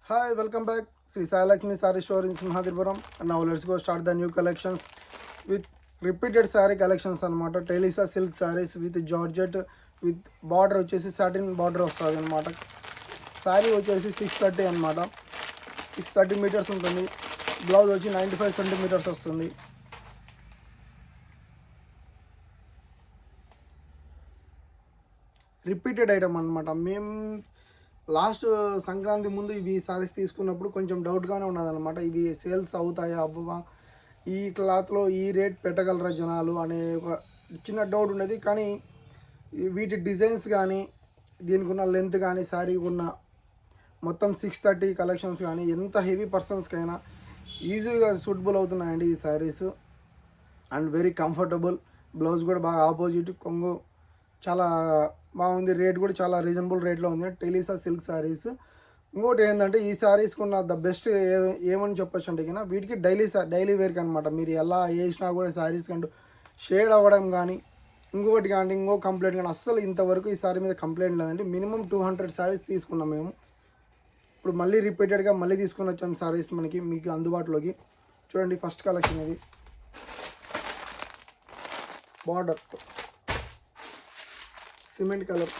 Hi, welcome back. Sri Sai Lakshmi Saree Store in Simhadripuram. And now let's go start the new collections with repeated saree collections అనమాట. టెలిసా silk saris with georgette with border వచ్చేసి satin border వస్తుంది అనమాట. శారీ వచ్చేసి 630 అనమాట. 630 metres ఉంటుంది. Blouse వచ్చి 95 centimetres వస్తుంది. రిపీటెడ్ ఐటమ్ అనమాట. మేము లాస్ట్ సంక్రాంతి ముందు ఇవి సారీస్ తీసుకున్నప్పుడు కొంచెం డౌట్గానే ఉన్నదనమాట. ఇవి సేల్స్ అవుతాయా అవ్వవా, ఈ క్లాత్లో ఈ రేట్ పెట్టగలరా జనాలు అనే ఒక చిన్న డౌట్ ఉండేది. కానీ వీటి డిజైన్స్ కానీ దీనికి ఉన్న లెంత్ కానీ శారీకి ఉన్న మొత్తం 630 కలెక్షన్స్ కానీ ఎంత హెవీ పర్సన్స్కైనా ఈజీగా సూటబుల్ అవుతున్నాయండి ఈ saris. And very comfortable. Blouse కూడా బాగా ఆపోజిట్ కొంగు చాలా బాగుంది. రేట్ కూడా చాలా రీజనబుల్ రేట్లో ఉంది. టెలిసా సిల్క్ శారీస్. ఇంకోటి ఏంటంటే ఈ శారీస్కి ఉన్న ద బెస్ట్ ఏమని చెప్పొచ్చు అంటే కన్నా వీటికి డైలీ వేర్కి అనమాట. మీరు ఎలా వేసినా కూడా శారీస్ కంటూ షేడ్ అవ్వడం కానీ ఇంకొకటి కానీ ఇంకో కంప్లైంట్ కానీ అస్సలు ఇంతవరకు ఈ శారీ మీద కంప్లైంట్ లేదండి. మినిమం 200 శారీస్ తీసుకున్నాం మేము. ఇప్పుడు మళ్ళీ రిపీటెడ్గా మళ్ళీ తీసుకొని వచ్చాను శారీస్ మనకి మీకు అందుబాటులోకి. చూడండి ఫస్ట్ కలెక్షన్ ఇది. బార్డర్ సిమెంట్ కలర్,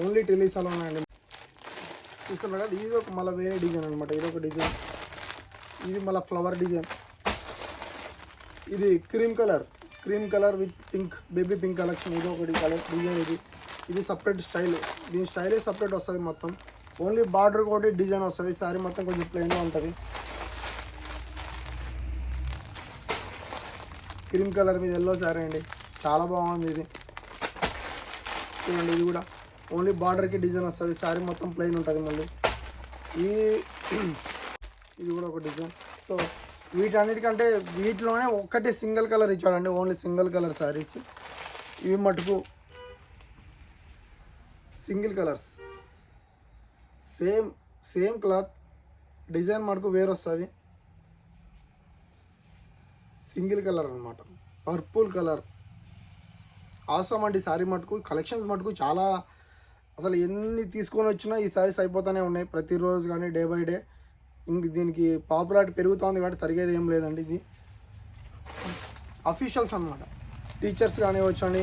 ఓన్లీ టెలిసాలో ఉన్నాయండి. చూస్తున్నారు కదా, ఇది ఒక మళ్ళీ వేరే డిజైన్ అనమాట. ఇది ఒక డిజైన్, ఇది మళ్ళీ ఫ్లవర్ డిజైన్. ఇది cream colour with pink, baby pink collection. ఇది ఒకటి కలర్ డిజైన్. ఇది సపరేట్ స్టైల్. దీని స్టైలే సపరేట్ వస్తుంది మొత్తం. ఓన్లీ బార్డర్ ఒకటి డిజైన్ వస్తుంది. శారీ మొత్తం కొంచెం ప్లెయిన్గా ఉంటుంది. క్రీమ్ కలర్ మీద ఎల్లో శారీ అండి, చాలా బాగుంది ఇది. చూడండి ఇది కూడా ఓన్లీ బార్డర్కి డిజైన్ వస్తుంది. శారీ మొత్తం ప్లెయిన్ ఉంటుంది. మళ్ళీ ఇది కూడా ఒక డిజైన్. సో వీటన్నిటికంటే వీటిలోనే ఒక్కటి సింగిల్ కలర్ ఇచ్చాడండి, ఓన్లీ సింగిల్ కలర్ శారీస్. ఇవి మటుకు single colours, same cloth, design మటుకు వేరు వస్తుంది. సింగిల్ కలర్ అనమాట, పర్పుల్ కలర్. ఆసమ్ అండి శారీ మటుకు. కలెక్షన్స్ మటుకు చాలా, అసలు ఎన్ని తీసుకొని వచ్చినా ఈ శారీస్ అయిపోతూనే ఉన్నాయి ప్రతిరోజు కానీ డే బై డే. ఇంక దీనికి పాపులారిటీ పెరుగుతుంది కాబట్టి తరిగేది ఏం లేదండి. ఇది అఫీషియల్స్ అనమాట. టీచర్స్ కానీ వచ్చండి,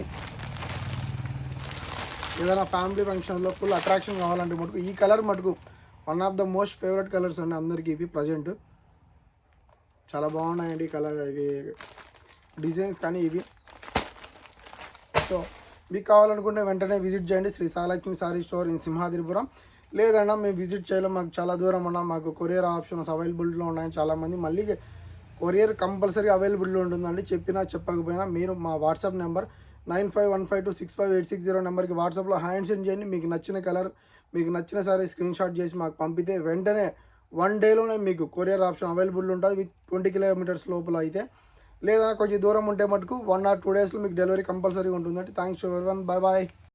ఏదైనా ఫ్యామిలీ ఫంక్షన్లో ఫుల్ అట్రాక్షన్ కావాలంటే మటుకు ఈ కలర్ మటుకు one of the most favourite colours అండి అందరికీ. ఇవి ప్రజెంట్ చాలా బాగున్నాయండి కలర్, ఇవి డిజైన్స్ కానీ ఇవి. సో మీకు కావాలనుకుంటే వెంటనే విజిట్ చేయండి శ్రీ సాయిలక్ష్మి సారీ స్టోర్ ఇన్ సింహాద్రిపురం. లేదన్నా మేము విజిట్ చేయలేం, మాకు చాలా దూరం ఉన్నా, మాకు కొరియర్ ఆప్షన్స్ అవైలబిలిటీలో ఉన్నాయి చాలామంది. మళ్ళీ కొరియర్ కంపల్సరీ అవైలబిలిటీ ఉంటుందండి. చెప్పినా చెప్పకపోయినా మీరు మా వాట్సాప్ నెంబర్ 9515265860 నెంబర్కి వాట్సాప్లో హ్యాండ్ సెండ్ చేయండి. మీకు నచ్చిన కలర్, మీకు నచ్చిన సారీ స్క్రీన్ షాట్ చేసి మాకు పంపితే వెంటనే 1 డేలోనే మీకు కొరియర్ ఆప్షన్ అవైలబుల్ ఉంటుంది విత్ 20 కిలోమీటర్స్ లోపల అయితే. లేదా కొంచెం దూరం ఉంటే మటుకు 1 or 2 డేస్లో మీకు డెలివరీ కంపల్సరీ ఉంటుందండి. Thanks to everyone. Bye bye.